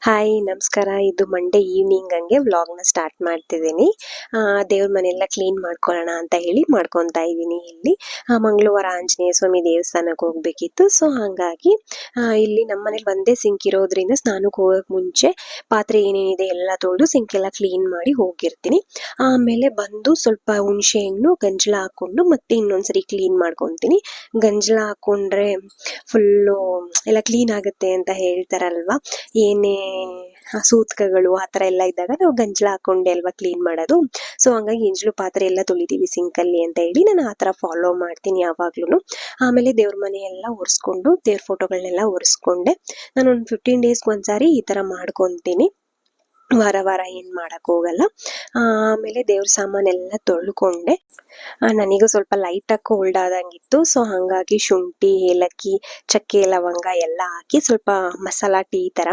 Hi ನಮಸ್ಕಾರ. ಇದು Monday evening ಹಂಗೆ ವ್ಲಾಗ್ನ ಸ್ಟಾರ್ಟ್ ಮಾಡ್ತಿದ್ದೀನಿ. ದೇವ್ರ ಮನೆಯೆಲ್ಲ ಕ್ಲೀನ್ ಮಾಡ್ಕೊಳ್ಳೋಣ ಅಂತ ಹೇಳಿ ಮಾಡ್ಕೊತಾ ಇದ್ದೀನಿ. ಇಲ್ಲಿ ಮಂಗಳವಾರ ಆಂಜನೇಯ ಸ್ವಾಮಿ ದೇವಸ್ಥಾನಕ್ಕೆ ಹೋಗ್ಬೇಕಿತ್ತು. ಸೊ ಹಾಗಾಗಿ ಇಲ್ಲಿ ನಮ್ಮ ಮನೇಲಿ ಒಂದೇ ಸಿಂಕ್ ಇರೋದ್ರಿಂದ ಸ್ನಾನಕ್ಕೆ ಹೋಗೋಕೆ ಮುಂಚೆ ಪಾತ್ರೆ ಏನೇನಿದೆ ಎಲ್ಲ ತೊಳೆದು ಸಿಂಕ್ ಎಲ್ಲ ಕ್ಲೀನ್ ಮಾಡಿ ಹೋಗಿರ್ತೀನಿ. ಆಮೇಲೆ ಬಂದು ಸ್ವಲ್ಪ ಹುಣಸೆ ಹಣ್ಣು ಗಂಜಲ ಹಾಕೊಂಡು ಮತ್ತೆ ಇನ್ನೊಂದ್ಸರಿ ಕ್ಲೀನ್ ಮಾಡ್ಕೊತೀನಿ. ಗಂಜಲ ಹಾಕೊಂಡ್ರೆ ಫುಲ್ಲು ಎಲ್ಲ ಕ್ಲೀನ್ ಆಗುತ್ತೆ ಅಂತ ಹೇಳ್ತಾರಲ್ವಾ. ಏನೇ ಸೂತ್ಕಗಳು ಆ ಥರ ಎಲ್ಲ ಇದ್ದಾಗ ನಾವು ಗಂಜಲ ಹಾಕೊಂಡೆ ಅಲ್ವಾ ಕ್ಲೀನ್ ಮಾಡೋದು. ಸೊ ಹಂಗಾಗಿ ಎಂಜಲು ಪಾತ್ರೆ ಎಲ್ಲ ತೊಳಿತೀವಿ ಸಿಂಕಲ್ಲಿ ಅಂತ ಹೇಳಿ ನಾನು ಆ ಥರ ಫಾಲೋ ಮಾಡ್ತೀನಿ ಯಾವಾಗ್ಲೂ. ಆಮೇಲೆ ದೇವ್ರ ಮನೆ ಎಲ್ಲ ಒರೆಸ್ಕೊಂಡು ದೇವ್ರ ಫೋಟೋಗಳನ್ನೆಲ್ಲ ಒರೆಸ್ಕೊಂಡೆ. ನಾನು ಒಂದು 15 ಡೇಸ್ಗೆ ಒಂದ್ಸಾರಿ ಈ ಥರ ಮಾಡ್ಕೊತೀನಿ. ವಾರ ವಾರ ಏನು ಮಾಡಕ್ ಹೋಗಲ್ಲ. ಆಮೇಲೆ ದೇವ್ರ ಸಾಮಾನೆಲ್ಲ ತೊಳ್ಕೊಂಡೆ. ನನಗೂ ಸ್ವಲ್ಪ ಲೈಟಾಗಿ ಕೋಲ್ಡ್ ಆದಂಗಿತ್ತು. ಸೊ ಹಾಗಾಗಿ ಶುಂಠಿ ಏಲಕ್ಕಿ ಚಕ್ಕೆ ಲವಂಗ ಎಲ್ಲ ಹಾಕಿ ಸ್ವಲ್ಪ ಮಸಾಲಾ ಟೀ ಥರ